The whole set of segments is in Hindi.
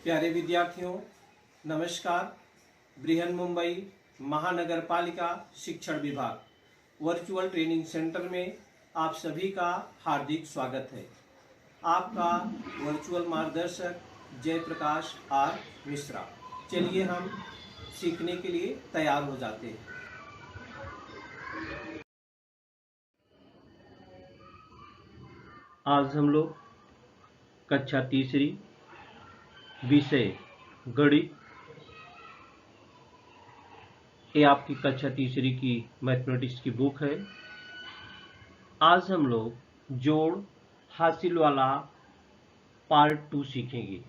प्यारे विद्यार्थियों, नमस्कार। बृहन मुंबई महानगर पालिका शिक्षण विभाग वर्चुअल ट्रेनिंग सेंटर में आप सभी का हार्दिक स्वागत है। आपका वर्चुअल मार्गदर्शक जयप्रकाश आर मिश्रा। चलिए हम सीखने के लिए तैयार हो जाते हैं। आज हम लोग कक्षा तीसरी विषय गणित, ये आपकी कक्षा तीसरी की मैथमेटिक्स की बुक है। आज हम लोग जोड़ हासिल वाला पार्ट 2 सीखेंगे।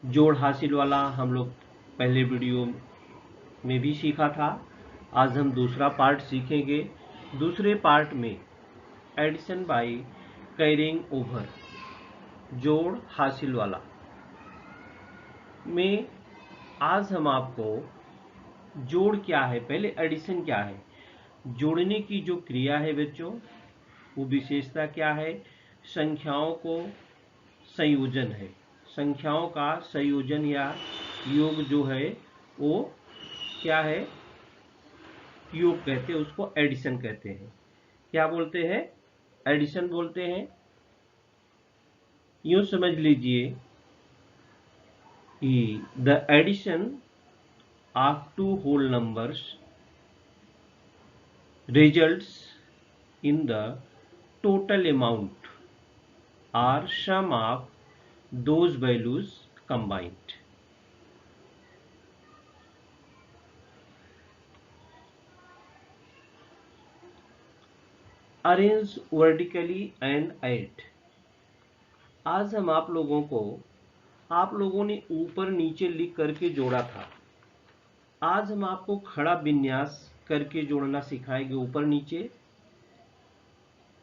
जोड़ हासिल वाला हम लोग पहले वीडियो में भी सीखा था। आज हम दूसरा पार्ट सीखेंगे। दूसरे पार्ट में एडिशन बाय कैरिंग ओवर, जोड़ हासिल वाला में आज हम आपको जोड़ क्या है, पहले एडिशन क्या है, जोड़ने की जो क्रिया है बच्चों, वो विशेषता क्या है, संख्याओं को संयोजन है, संख्याओं का संयोजन या योग जो है वो क्या है, योग कहते हैं, उसको एडिशन कहते हैं। क्या बोलते हैं? एडिशन बोलते हैं। यूं समझ लीजिए कि the addition of two whole numbers results in the total amount or sum of those values combined. Arrange vertically and add. आज हम आप लोगों ने ऊपर नीचे लिख करके जोड़ा था। आज हम आपको खड़ा विन्यास करके जोड़ना सिखाएंगे ऊपर नीचे।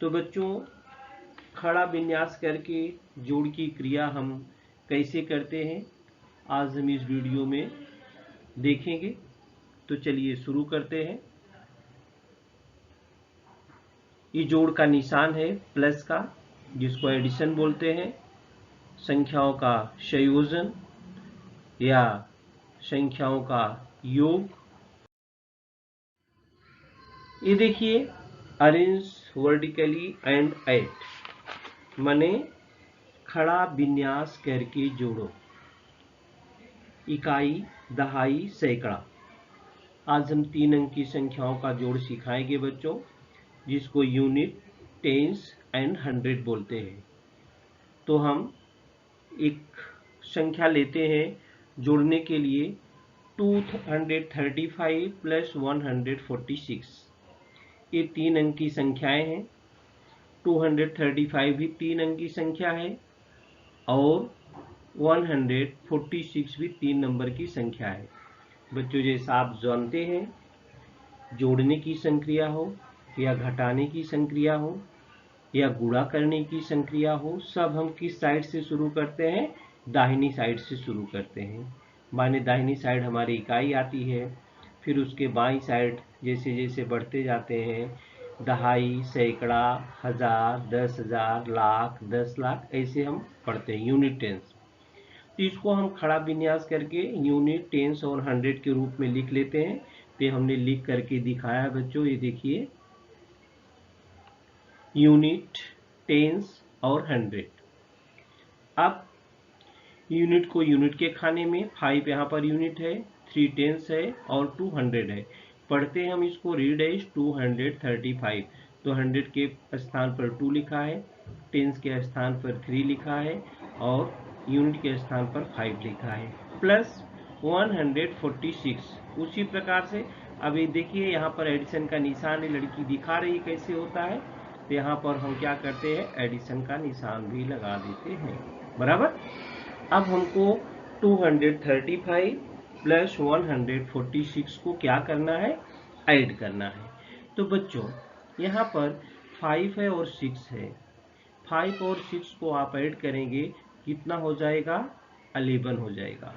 तो बच्चों, खड़ा विन्यास करके जोड़ की क्रिया हम कैसे करते हैं, आज हम इस वीडियो में देखेंगे। तो चलिए शुरू करते हैं। ये जोड़ का निशान है प्लस का, जिसको एडिशन बोलते हैं। संख्याओं का संयोजन या संख्याओं का योग। ये देखिए, अरेंज वर्टिकली एंड ऐड माने खड़ा विन्यास करके जोड़ो। इकाई, दहाई, सैकड़ा। आज हम 3 अंक की संख्याओं का जोड़ सिखाएंगे बच्चों, जिसको यूनिट, टेंस एंड 100 बोलते हैं। तो हम एक संख्या लेते हैं जोड़ने के लिए, 235 प्लस 146। ये 3 अंक की संख्याएं हैं। 235 भी 3 अंक की संख्या है और 146 भी 3 नंबर की संख्या है। बच्चों, जैसा आप जानते हैं, जोड़ने की संक्रिया हो या घटाने की संक्रिया हो या गुणा करने की संक्रिया हो, सब हम किस साइड से शुरू करते हैं? दाहिनी साइड से शुरू करते हैं। माने दाहिनी साइड हमारी इकाई आती है, फिर उसके बाईं साइड जैसे जैसे बढ़ते जाते हैं, दहाई, सैकड़ा, हजार, 10,000, लाख, 10 लाख, ऐसे हम पढ़ते हैं यूनिट टेंस। तो इसको हम खड़ा विन्यास करके यूनिट, टेंस और 100 के रूप में लिख लेते हैं। तो हमने लिख करके दिखाया बच्चों, ये देखिए, यूनिट, टेंस और 100। अब यूनिट को यूनिट के खाने में 5 यहाँ पर यूनिट है, 3 टेंस है और 2 100 है। पढ़ते हैं हम इसको, रीड एज 235। तो 100 के स्थान पर 2 लिखा है, टेंस के स्थान पर 3 लिखा है और यूनिट के स्थान पर 5 लिखा है, प्लस 146। उसी प्रकार से अभी देखिए, यहाँ पर एडिशन का निशान लड़की दिखा रही है कैसे होता है। तो यहाँ पर हम क्या करते हैं, एडिशन का निशान भी लगा देते हैं, बराबर। अब हमको 235 प्लस 146 को क्या करना है? ऐड करना है। तो बच्चों, यहाँ पर 5 है और 6 है। 5 और 6 को आप ऐड करेंगे, कितना हो जाएगा? 11 हो जाएगा।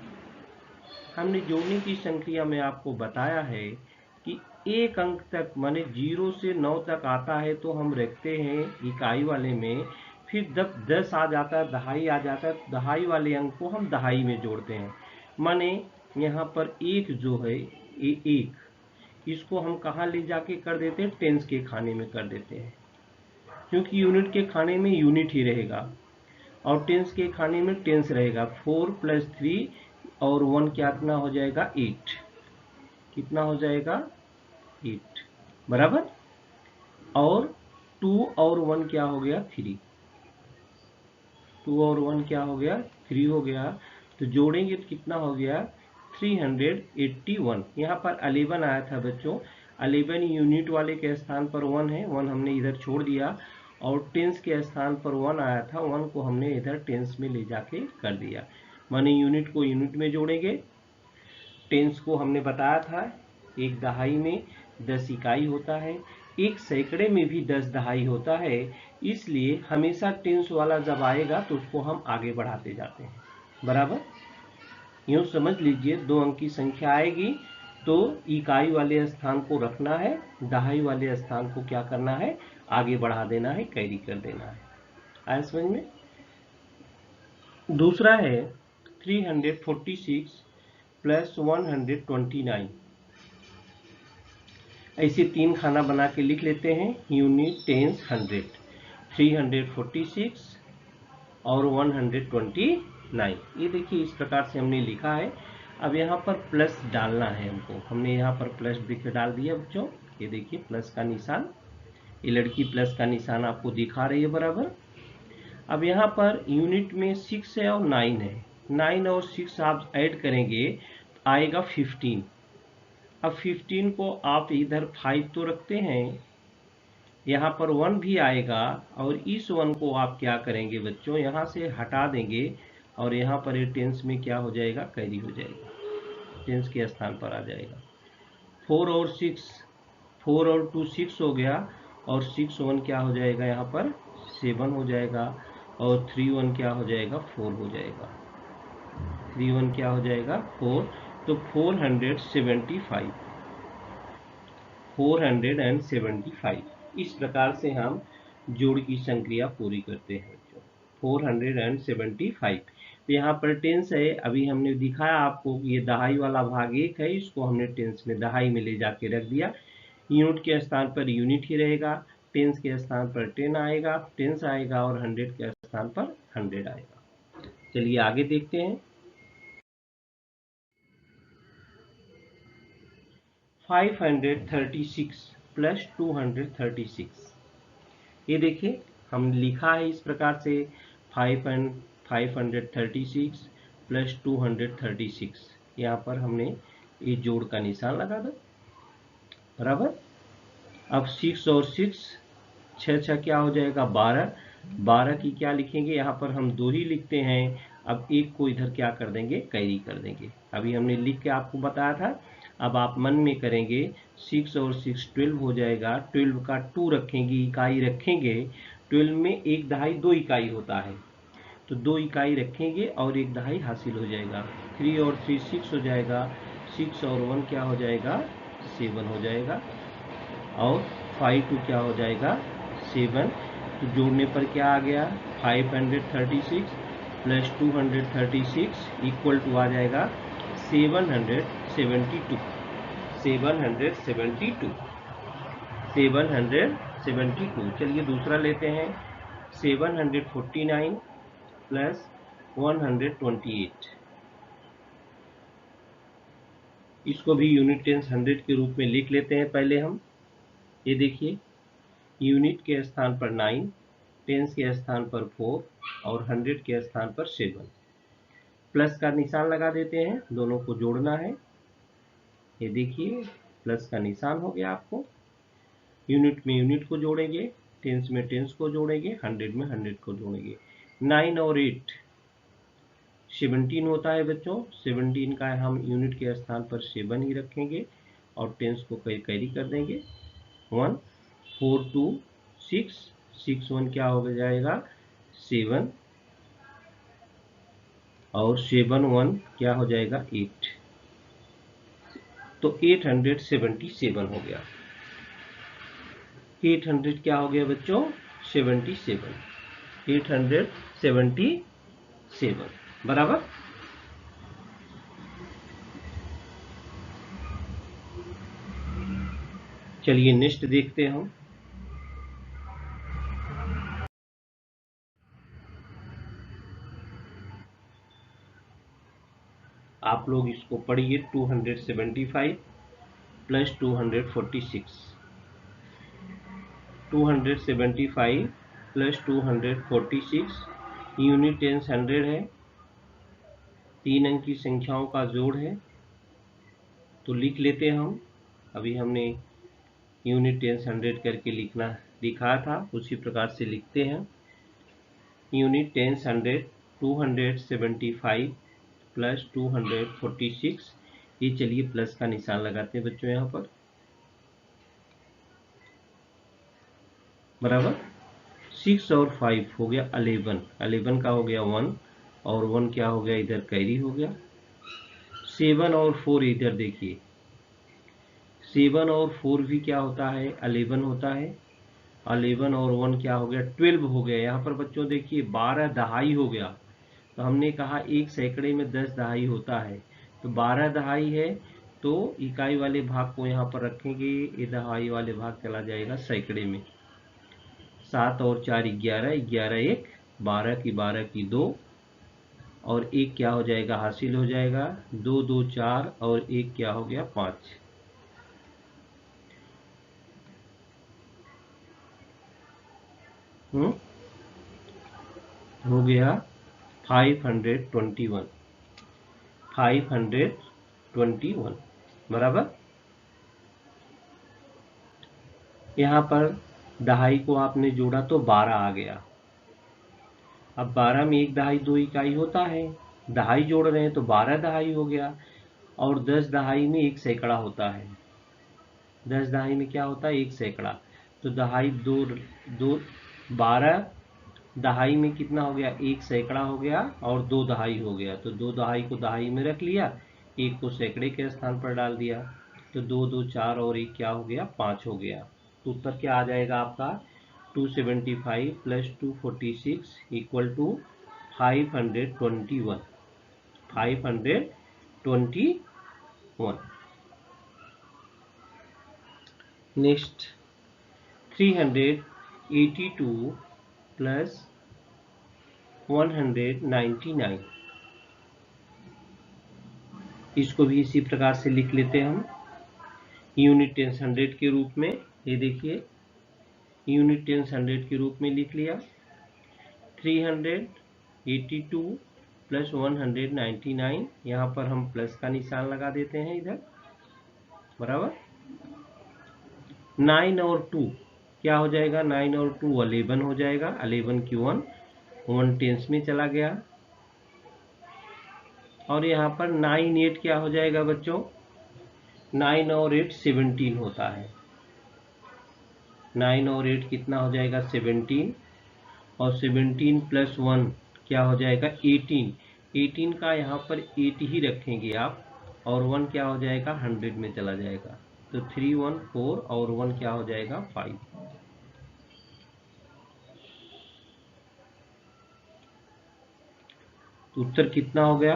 हमने जोड़ने की संक्रिया में आपको बताया है कि एक अंक तक माने 0 से 9 तक आता है तो हम रखते हैं इकाई वाले में, फिर जब 10 आ जाता है, दहाई आ जाता है, तो दहाई वाले अंक को हम दहाई में जोड़ते हैं। माने यहाँ पर एक जो है एक, इसको हम कहाँ ले जाके कर देते हैं, टेंस के खाने में कर देते हैं, क्योंकि यूनिट के खाने में यूनिट ही रहेगा और टेंस के खाने में टेंस रहेगा। 4 + 3 और 1 कितना हो जाएगा, 8। कितना हो जाएगा, 8 बराबर। और 2 और 1 क्या हो गया, 3। 2 और 1 क्या हो गया, 3 हो गया। तो जोड़ेंगे तो कितना हो गया, 381। यहाँ पर 11 आया था बच्चों, 11 यूनिट वाले के स्थान पर 1 है, 1 हमने इधर छोड़ दिया, और टेंस के स्थान पर 1 आया था, 1 को हमने इधर टेंस में ले जाके कर दिया। माने यूनिट को यूनिट में जोड़ेंगे। टेंस को हमने बताया था एक दहाई में 10 इकाई होता है, एक सैकड़े में भी 10 दहाई होता है, इसलिए हमेशा टेंस वाला जब आएगा तो उसको हम आगे बढ़ाते जाते हैं, बराबर। यूँ समझ लीजिए 2 अंक की संख्या आएगी तो इकाई वाले स्थान को रखना है, दहाई वाले स्थान को क्या करना है, आगे बढ़ा देना है, कैरी कर देना है। आया समझ में। दूसरा है 346 + 129। ऐसे 3 खाना बना के लिख लेते हैं, यूनिट, टेंस, 100। 346 और 129, ये देखिए इस प्रकार से हमने लिखा है। अब यहाँ पर प्लस डालना है हमको, हमने यहाँ पर प्लस देखिए डाल दिया बच्चों, ये देखिए प्लस का निशान, ये लड़की प्लस का निशान आपको दिखा रही है, बराबर। अब यहाँ पर यूनिट में 6 है और 9 है, 9 और 6 आप ऐड करेंगे तो आएगा 15। अब 15 को आप इधर 5 तो रखते हैं, यहाँ पर 1 भी आएगा, और इस 1 को आप क्या करेंगे बच्चों, यहाँ से हटा देंगे, और यहाँ पर ये टेंस में क्या हो जाएगा, कैरी हो जाएगा, टेंस के स्थान पर आ जाएगा। 4 और 6, 4 और 2 6 हो गया, और 6 1 क्या हो जाएगा, यहाँ पर 7 हो जाएगा, और 3 1 क्या हो जाएगा, 4 हो जाएगा, 3 1 क्या हो जाएगा, 4। तो 475, 475। इस प्रकार से हम जोड़ की संक्रिया पूरी करते हैं। 475। तो यहाँ पर टेंस है, अभी हमने दिखाया आपको कि ये दहाई वाला भाग 1 है, इसको हमने टेंस में दहाई में ले जाके रख दिया। यूनिट के स्थान पर यूनिट ही रहेगा, टेंस के स्थान पर टेंस आएगा, और 100 के स्थान पर 100 आएगा। चलिए आगे देखते हैं। 536 + 236। ये देखिए हम लिखा है इस प्रकार से, 536 + 236। यहाँ पर हमने ये जोड़ का निशान लगा दो, बराबर। अब 6 और 6, 6 क्या हो जाएगा, 12। 12 की क्या लिखेंगे, यहाँ पर हम 2 ही लिखते हैं। अब एक को इधर क्या कर देंगे, कैरी कर देंगे। अभी हमने लिख के आपको बताया था, अब आप मन में करेंगे। 6 और 6 12 हो जाएगा, 12 का 2 रखेंगे, इकाई रखेंगे। 12 में एक दहाई 2 इकाई होता है, तो 2 इकाई रखेंगे और एक दहाई हासिल हो जाएगा। 3 और 3 6 हो जाएगा, 6 और 1 क्या हो जाएगा, 7 हो जाएगा, और 5 2 क्या हो जाएगा, 7। तो जोड़ने पर क्या आ गया, 536 + 236 इक्वल टू आ जाएगा 772। 772। चलिए दूसरा लेते हैं, 749 + 128। इसको भी यूनिट टेंस 100 के रूप में लिख लेते हैं पहले हम। ये देखिए यूनिट के स्थान पर 9, टेंस के स्थान पर 4, और 100 के स्थान पर 7। प्लस का निशान लगा देते हैं, दोनों को जोड़ना है। ये देखिए प्लस का निशान हो गया आपको। यूनिट में यूनिट को जोड़ेंगे, टेंस में टेंस को जोड़ेंगे, 100 में 100 को जोड़ेंगे। 9 और 8 17 होता है बच्चों। 17 का हम यूनिट के स्थान पर 7 ही रखेंगे, और टेंस को कैरी कर देंगे। 1 4 2 6 6 1 क्या हो जाएगा, 7, और 7 1 क्या हो जाएगा, 8। तो 877 हो गया। 800 क्या हो गया बच्चों, 77। 877 बराबर। चलिए नेक्स्ट देखते हैं हम। आप लोग इसको पढ़िए। 275 प्लस 246, 275 प्लस 246 यूनिट टेंस 100 है, 3 अंक की संख्याओं का जोड़ है। तो लिख लेते हैं हम। अभी हमने यूनिट टेंस 100 करके लिखा था, उसी प्रकार से लिखते हैं। यूनिट टेंस 100 275 प्लस 246, ये चलिए प्लस का निशान लगाते हैं बच्चों यहाँ पर, बराबर। 6 और 5 हो गया 11, 11 का हो गया 1 और 1 क्या हो गया, इधर कैरी हो गया। 7 और 4 इधर देखिए, 7 और 4 भी क्या होता है, 11 होता है। 11 और 1 क्या हो गया, 12 हो गया। यहाँ पर बच्चों देखिए 12 दहाई हो गया। तो हमने कहा एक सैकड़े में 10 दहाई होता है, तो 12 दहाई है, तो इकाई वाले भाग को यहाँ पर रखेंगे, ये दहाई वाले भाग चला जाएगा सैकड़े में। 7 और 4 11, 11 1, 12 की 12 की 2 और 1 क्या हो जाएगा, हासिल हो जाएगा। 2 2 4 और 1 क्या हो गया, 5। हो गया 521, 521 बराबर। यहाँ पर दहाई को आपने जोड़ा तो 12 आ गया। अब 12 में एक दहाई 2 इकाई होता है, दहाई जोड़ रहे हैं तो 12 दहाई हो गया। और 10 दहाई में 1 सैकड़ा होता है, 10 दहाई में क्या होता है, 1 सैकड़ा। तो दहाई दो 12 दहाई में कितना हो गया, 1 सैकड़ा हो गया और 2 दहाई हो गया। तो 2 दहाई को दहाई में रख लिया, 1 को सैकड़े के स्थान पर डाल दिया। तो 2 2 4 और 1 क्या हो गया, 5 हो गया। तो उत्तर क्या आ जाएगा आपका, 275 plus 246 equal to 521, 521। Next 382 plus 199, इसको भी इसी प्रकार से लिख लेते हैं हम यूनिट टेंस 100 के रूप में। ये देखिए यूनिट टेंस 100 के रूप में लिख लिया। 382 प्लस 199, यहाँ पर हम प्लस का निशान लगा देते हैं इधर, बराबर। 9 और 2 क्या हो जाएगा, 9 और 2 11 हो जाएगा। 11 की 1 टेंस में चला गया। और यहाँ पर 9 8 क्या हो जाएगा बच्चों, 9 और 8 17 होता है। 9 और 8 कितना हो जाएगा, 17। और 17 प्लस 1 क्या हो जाएगा, 18। 18 का यहाँ पर 8 ही रखेंगे आप, और 1 क्या हो जाएगा, 100 में चला जाएगा। तो 3 1 4 और 1 क्या हो जाएगा, 5। तो उत्तर कितना हो गया,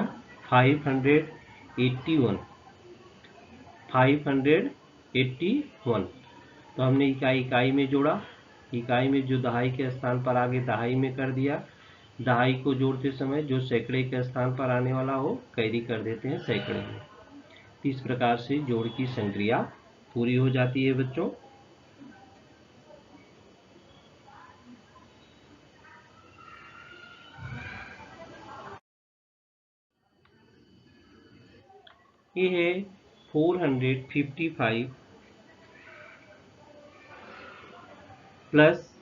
581, 581। तो हमने इकाई में जोड़ा, इकाई में जो दहाई के स्थान पर आगे दहाई में कर दिया। दहाई को जोड़ते समय जो सैकड़े के स्थान पर आने वाला हो कैरी कर देते हैं सैकड़े में। इस प्रकार से जोड़ की संक्रिया पूरी हो जाती है बच्चों। ये है 455 प्लस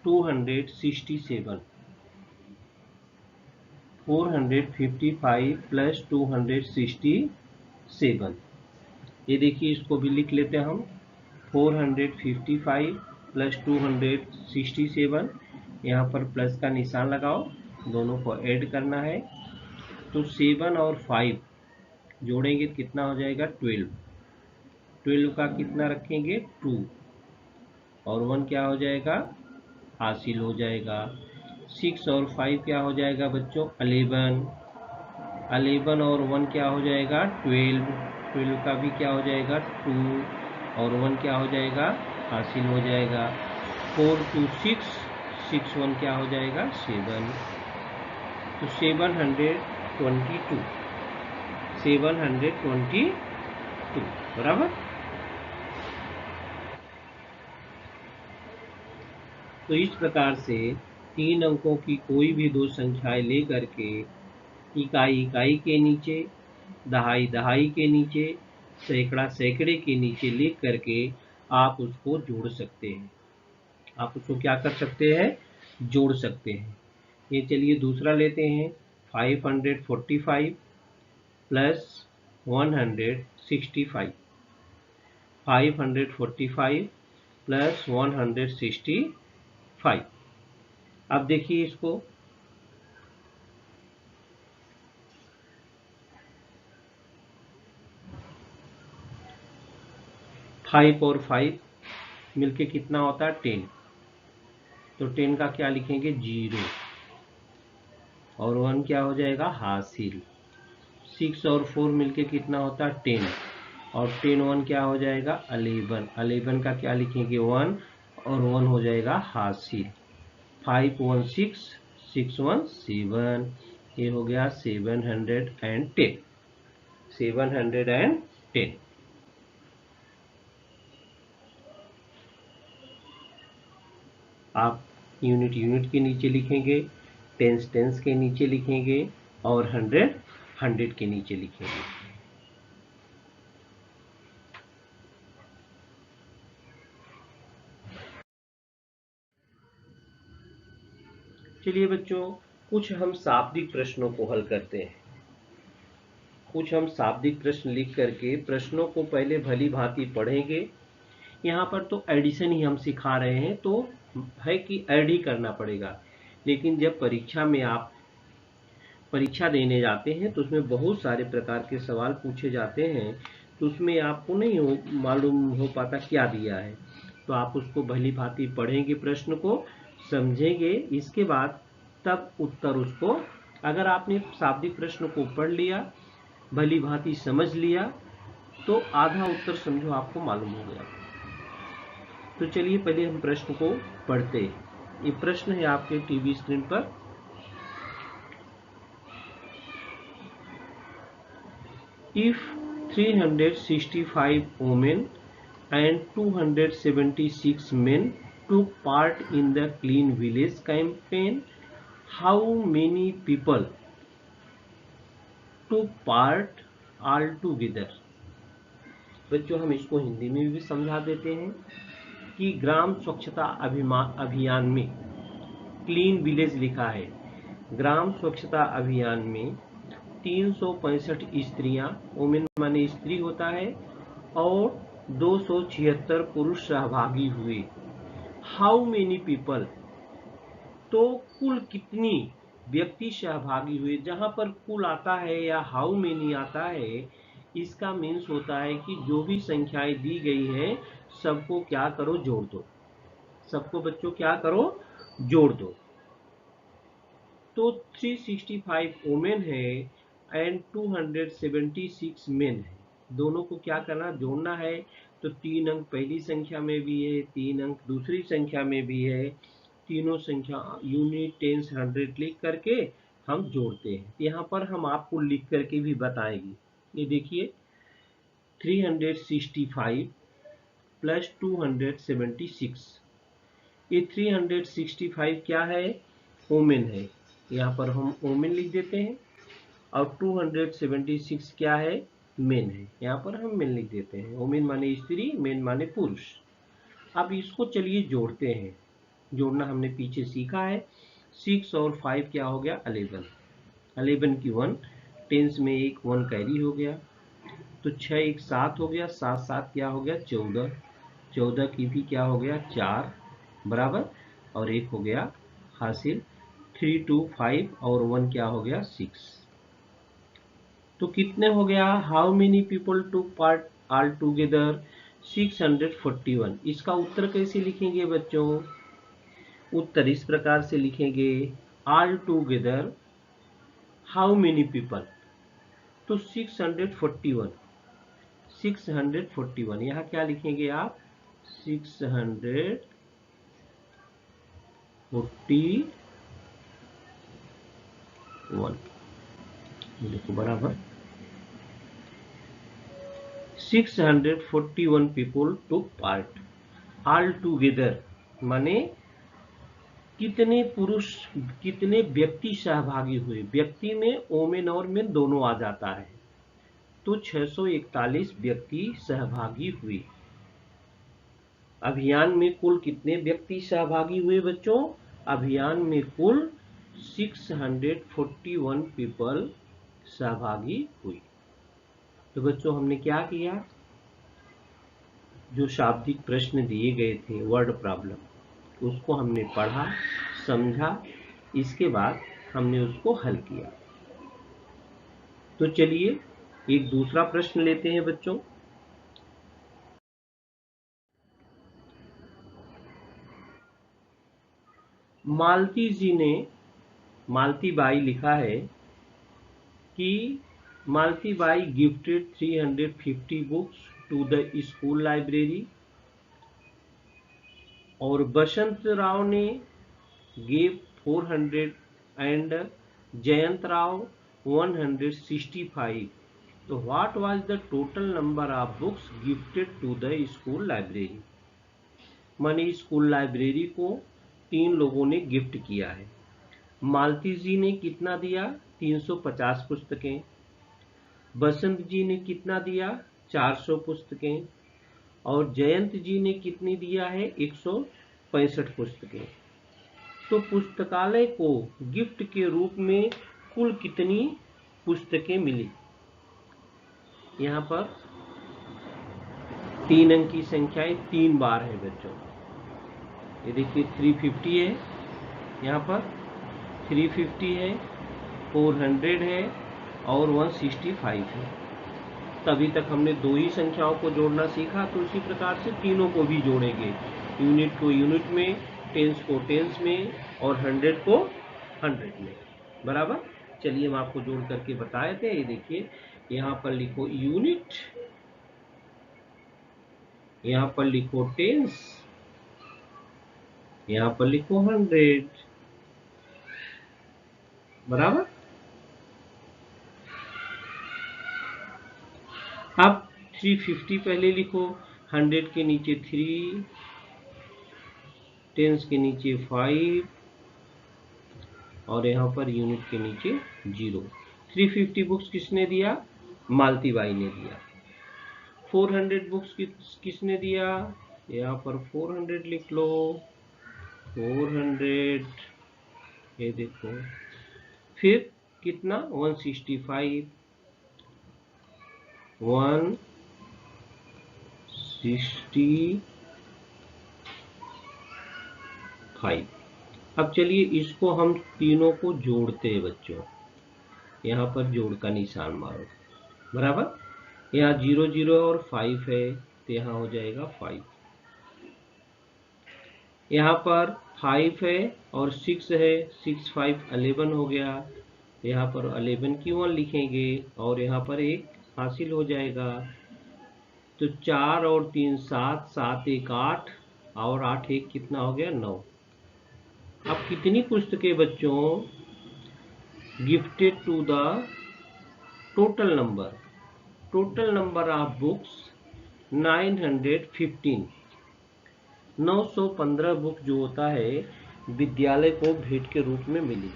267, 455 प्लस 267। ये देखिए इसको भी लिख लेते हैं हम। 455 प्लस 267, यहाँ पर प्लस का निशान लगाओ, दोनों को ऐड करना है। तो 7 और 5 जोड़ेंगे कितना हो जाएगा, 12। 12 का कितना रखेंगे, 2 और 1 क्या हो जाएगा, हासिल हो जाएगा। 6 और 5 क्या हो जाएगा बच्चों 11, 11 और 1 क्या हो जाएगा 12, 12 का भी क्या हो जाएगा 2 और 1 क्या हो जाएगा हासिल हो जाएगा। 4 2 6, 6 1 क्या हो जाएगा 7, तो 722, 722 बराबर। तो इस प्रकार से 3 अंकों की कोई भी दो संख्याएं लेकर के इकाई इकाई के नीचे, दहाई दहाई के नीचे, सैकड़ा सैकड़े के नीचे लिख करके आप उसको जोड़ सकते हैं। आप उसको क्या कर सकते हैं जोड़ सकते हैं। ये चलिए दूसरा लेते हैं 545 प्लस 165, 545 प्लस 165। अब देखिए इसको 5 और 5 मिलके कितना होता है 10, तो 10 का क्या लिखेंगे 0 और 1 क्या हो जाएगा हासिल। 6 और 4 मिलके कितना होता है 10 और 10 1 क्या हो जाएगा 11, 11 का क्या लिखेंगे 1 और 1 हो जाएगा हासिल। 5 1 6, 6 1 7, ये हो गया 710, 710। आप यूनिट यूनिट के नीचे लिखेंगे, टेंस टेंस के नीचे लिखेंगे और 100 100 के नीचे लिखेंगे। चलिए बच्चों कुछ हम शाब्दिक प्रश्नों को हल करते हैं। कुछ हम शाब्दिक प्रश्न लिख करके प्रश्नों को पहले भली भांति पढ़ेंगे। यहाँ पर तो एडिशन ही हम सिखा रहे हैं, तो है कि ऐड ही करना पड़ेगा, लेकिन जब परीक्षा में आप परीक्षा देने जाते हैं तो उसमें बहुत सारे प्रकार के सवाल पूछे जाते हैं, तो उसमें आपको नहीं मालूम हो पाता क्या दिया है, तो आप उसको भली भांति पढ़ेंगे, प्रश्न को समझेंगे, इसके बाद तब उत्तर उसको, अगर आपने शाब्दिक प्रश्न को पढ़ लिया, भली भांति समझ लिया, तो आधा उत्तर समझो आपको मालूम हो गया। तो चलिए पहले हम प्रश्न को पढ़ते हैं। ये प्रश्न है आपके टीवी स्क्रीन पर। If 365 women and 276 men took part in the Clean Village campaign, how many people took part altogether? बच्चों हम इसको हिंदी में भी समझा देते हैं कि ग्राम स्वच्छता अभियान में, क्लीन विलेज लिखा है, ग्राम स्वच्छता अभियान में 365 स्त्रियां, वुमेन माने स्त्री होता है, और 276 पुरुष सहभागी हुए। हाउ मेनी पीपल, तो कुल कितनी व्यक्ति सहभागी हुए। जहां पर कुल आता है या हाउ मेनी आता है, इसका मीन्स होता है कि जो भी संख्याएं दी गई हैं सबको क्या करो जोड़ दो, सबको बच्चों क्या करो जोड़ दो। तो 365 वुमेन है एंड 276 मेन है, दोनों को क्या करना जोड़ना है। तो 3 अंक पहली संख्या में भी है, 3 अंक दूसरी संख्या में भी है, तीनों संख्या यूनिट टेंस 100 लिख करके हम जोड़ते हैं। यहाँ पर हम आपको लिख करके भी बताएंगे। ये देखिए 365 प्लस 276, ये 365 क्या है वुमेन है, यहाँ पर हम वुमेन लिख देते हैं, और 276 क्या है मेन है, यहाँ पर हम मेन लिख देते हैं। वुमेन माने स्त्री, मेन माने पुरुष। अब इसको चलिए जोड़ते हैं, जोड़ना हमने पीछे सीखा है। 6 और 5 क्या हो गया 11, 11 की 1, टेंस में एक 1 कैरी हो गया, तो 6 एक 7 हो गया, 7 7 क्या हो गया 14, 14 की भी क्या हो गया 4 बराबर, और एक हो गया हासिल। 3 2 5 और 1 क्या हो गया 6, तो कितने हो गया, how many people took part all together 641। इसका उत्तर कैसे लिखेंगे बच्चों, उत्तर इस प्रकार से लिखेंगे, all together how many people, तो 641 यहाँ क्या लिखेंगे आप, 641, देखो बराबर 641 people took part, all together माने कितने पुरुष, कितने व्यक्ति सहभागी हुए, व्यक्ति में ओमेन और मेन दोनों आ जाता है, तो 641 व्यक्ति सहभागी हुए। अभियान में कुल कितने व्यक्ति सहभागी हुए बच्चों, अभियान में कुल 641 पीपल सहभागी हुए। तो बच्चों हमने क्या किया, जो शाब्दिक प्रश्न दिए गए थे वर्ड प्रॉब्लम, उसको हमने पढ़ा, समझा, इसके बाद हमने उसको हल किया। तो चलिए एक दूसरा प्रश्न लेते हैं बच्चों। मालती जी ने, मालती बाई लिखा है कि Malti Bai gifted 350 books to the school library, और बसंत राव ने गेव 400 एंड जयंत राव 165, तो what was the total number of books gifted to the school library. माने स्कूल लाइब्रेरी को 3 लोगों ने गिफ्ट किया है। मालती जी ने कितना दिया, 350 पुस्तकें, बसंत जी ने कितना दिया, 400 पुस्तकें, और जयंत जी ने कितनी दिया है, 165 पुस्तकें। तो पुस्तकालय को गिफ्ट के रूप में कुल कितनी पुस्तकें मिली। यहाँ पर 3 अंक की संख्याएं 3 बार है बच्चों। ये देखिए 350 है, यहाँ पर 350 है, 400 है और 165 है। तभी तक हमने 2 ही संख्याओं को जोड़ना सीखा, तो इसी प्रकार से तीनों को भी जोड़ेंगे, यूनिट को यूनिट में, टेंस को टेंस में और 100 को 100 में, बराबर। चलिए हम आपको जोड़ करके बताए थे। ये देखिए यहाँ पर लिखो यूनिट, यहाँ पर लिखो टेंस, यहाँ पर लिखो 100, बराबर। अब 350 पहले लिखो, 100 के नीचे 3, टेंस के नीचे 5 और यहाँ पर यूनिट के नीचे 0। 350 बुक्स किसने दिया, मालती बाई ने दिया। 400 बुक्स किसने दिया, यहाँ पर 400 लिख लो, 400, ये देखो। फिर कितना, 165, 165। अब चलिए इसको हम तीनों को जोड़ते हैं बच्चों। यहाँ पर जोड़ का निशान मारो, बराबर। यहाँ 0 0 और 5 है, तो यहाँ हो जाएगा 5। यहाँ पर 5 है और 6 है, 6 5 11 हो गया। यहाँ पर 11 क्यों 1 लिखेंगे और यहाँ पर 1 हासिल हो जाएगा। तो 4 और 3 7, 7 1 8 और 8 1 कितना हो गया, 9। अब कितनी पुस्तकें बच्चों gifted to the total number of books 915। 915 book जो होता है विद्यालय को भेंट के रूप में मिली,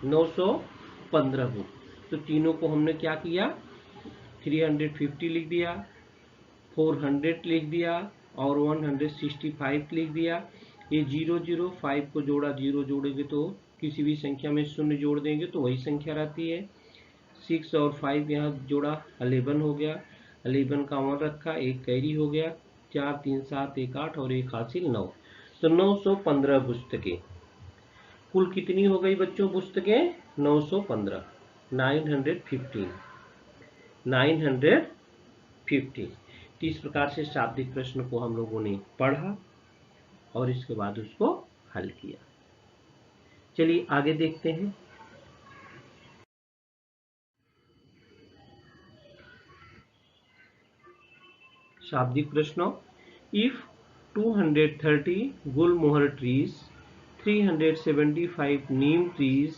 915 बुक। तो तीनों को हमने क्या किया, 350 लिख दिया, 400 लिख दिया और 165 लिख दिया। ये 0 0 5 को जोड़ा, 0 जोड़ेंगे तो किसी भी संख्या में शून्य जोड़ देंगे तो वही संख्या रहती है। 6 और 5 यहाँ जोड़ा, 11 हो गया, 11 का 1 रखा, 1 कैरी हो गया, 4 3 7 1 8 और 1 हासिल 9। तो 915 पुस्तकें। कुल कितनी हो गई बच्चों पुस्तकें, 915, 915, 915। तो इस प्रकार से शाब्दिक प्रश्न को हम लोगों ने पढ़ा और इसके बाद उसको हल किया। चलिए आगे देखते हैं। शाब्दिक प्रश्नों। If 230 Gulmohar trees, 375 neem trees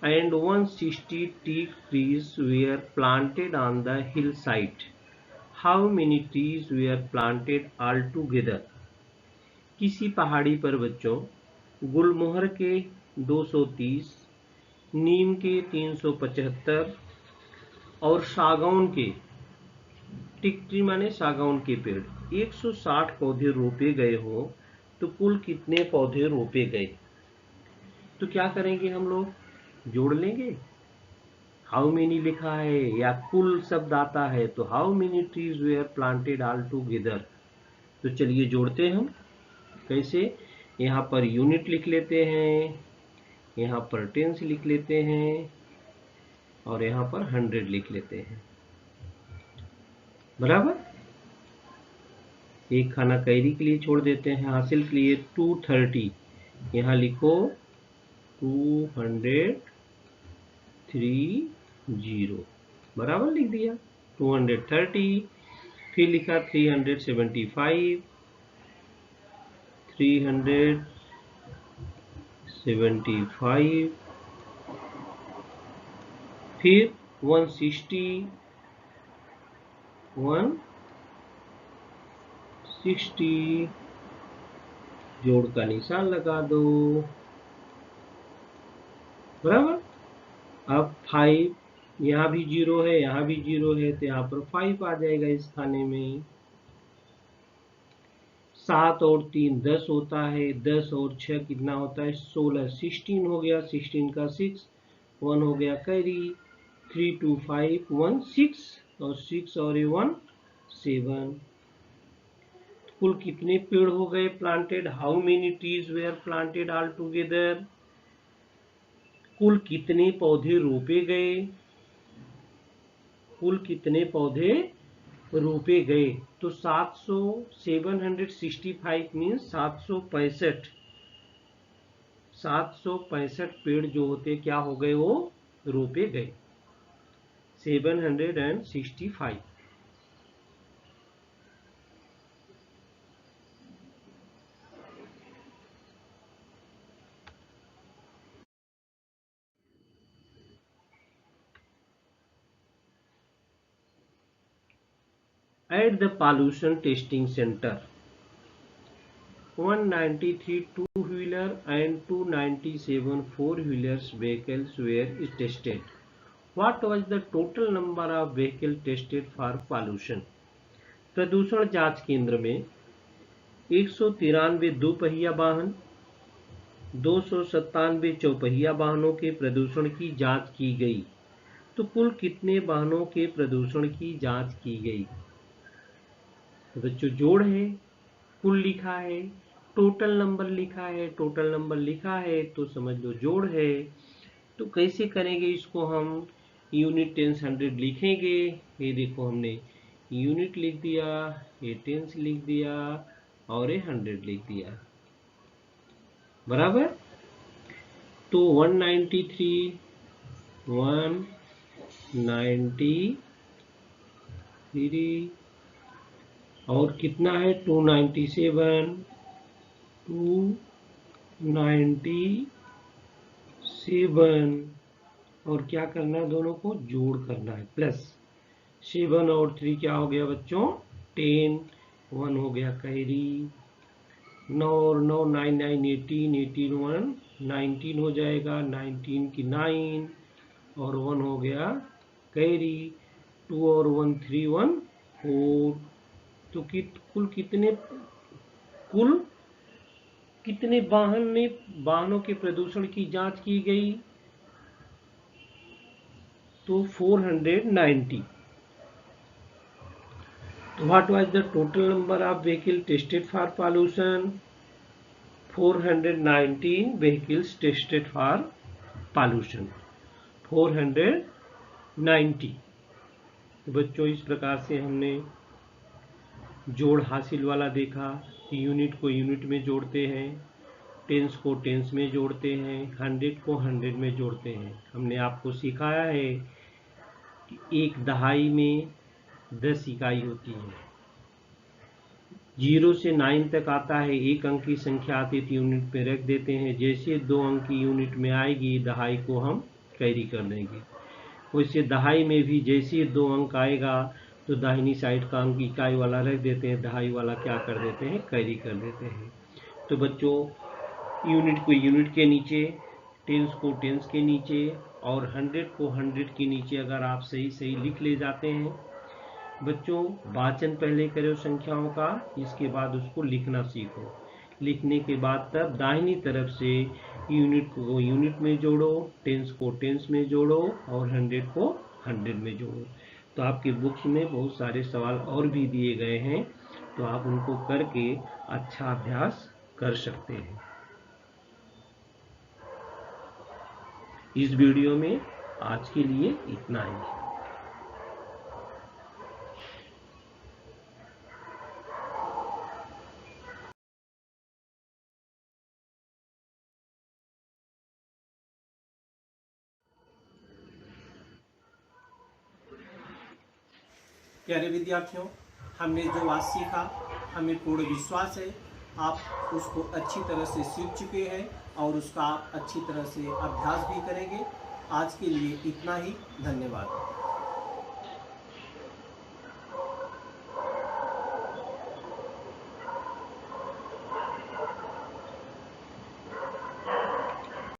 and 160 teak trees were planted on the hillside, how many trees were planted altogether? किसी पहाड़ी पर बच्चों गुलमोहर के 230, नीम के 375 और सागौन के, टिक ट्री माने सागौन के पेड़, 160 पौधे रोपे गए हो तो कुल कितने पौधे रोपे गए? तो क्या करेंगे हम लोग, जोड़ लेंगे। हाउ मेनी लिखा है या कुल शब्द आता है तो how many trees where planted all together. तो चलिए जोड़ते हैं हम। कैसे? यहाँ पर यूनिट लिख लेते हैं, यहाँ पर टेंस लिख लेते हैं और यहाँ पर 100 लिख लेते हैं। बराबर। एक खाना कैरी के लिए छोड़ देते हैं। हासिल के लिए 230, यहाँ लिखो 230, बराबर लिख दिया 230। फिर लिखा 375, 375, फिर 160, 160, जोड़ का निशान लगा दो। बराबर। अब 5, यहाँ भी 0 है, यहाँ भी 0 है, तो यहाँ पर 5 आ जाएगा इस खाने में। 7 और 3 10 होता है, 10 और 6 कितना होता है? 16, 16 हो गया, 16 का 6, 1 हो गया कैरी, 3 2 5 1 6 और 6 और 1 7। कुल कितने पेड़ हो गए planted? How many trees where planted all together? कुल कितने पौधे रोपे गए? कुल कितने पौधे रोपे गए? तो 765 मीन्स 765 पेड़ जो होते क्या हो गए? वो रोपे गए। 765। At the pollution testing center, 193 two-wheeler and 297 four-wheelers vehicles were tested. What was the total number of vehicles tested for pollution? प्रदूषण जांच केंद्र में 193 दोपहिया वाहन, 297 चौपहिया वाहनों के प्रदूषण की जांच की गई। तो कुल कितने वाहनों के प्रदूषण की जांच की गई? तो बच्चों जोड़ है, कुल लिखा है, टोटल नंबर लिखा है, टोटल नंबर लिखा है तो समझ लो जोड़ है। तो कैसे करेंगे इसको हम? यूनिट टेंस 100 लिखेंगे। ये देखो हमने यूनिट लिख दिया, ये टेंस लिख दिया और ये 100 लिख दिया। बराबर। तो 193, 193 और कितना है? 297, 297 और क्या करना है? दोनों को जोड़ करना है, प्लस 7 और 3 क्या हो गया बच्चों? 10, 1 हो गया कैरी, 9 और 9 9 9 18, 18 1 19 हो जाएगा, 19 की 9 और 1 हो गया कैरी, 2 और 1 3 1 4। तो कुल कितने वाहनों के प्रदूषण की जांच की गई? तो 490। तो what was the total number of vehicle tested for pollution? 419 vehicles tested for pollution, 490। तो बच्चों इस प्रकार से हमने जोड़ हासिल वाला देखा कि यूनिट को यूनिट में जोड़ते हैं टेंस को टेंस में जोड़ते हैं, 100 को 100 में जोड़ते हैं। हमने आपको सिखाया है कि एक दहाई में 10 इकाई होती है। 0 से 9 तक आता है, एक अंक की संख्या आती है तो यूनिट में रख देते हैं। जैसे 2 अंक की यूनिट में आएगी दहाई को हम कैरी कर देंगे। वैसे दहाई में भी जैसे 2 अंक आएगा तो दाहिनी साइड का अंक इकाई वाला रख देते हैं, दहाई वाला क्या कर देते हैं, कैरी कर देते हैं। तो बच्चों, यूनिट को यूनिट के नीचे, टेंस को टेंस के नीचे और 100 को 100 के नीचे अगर आप सही सही लिख ले जाते हैं। बच्चों, वाचन पहले करो संख्याओं का, इसके बाद उसको लिखना सीखो। लिखने के बाद तब दाहिनी तरफ से यूनिट को यूनिट में जोड़ो, टेंस को टेंस में जोड़ो और 100 को 100 में जोड़ो। तो आपकी बुक्स में बहुत सारे सवाल और भी दिए गए हैं, तो आप उनको करके अच्छा अभ्यास कर सकते हैं। इस वीडियो में आज के लिए इतना ही। प्यारे विद्यार्थियों, हमने जो आज सीखा, हमें पूर्ण विश्वास है आप उसको अच्छी तरह से सीख चुके हैं और उसका आप अच्छी तरह से अभ्यास भी करेंगे। आज के लिए इतना ही। धन्यवाद।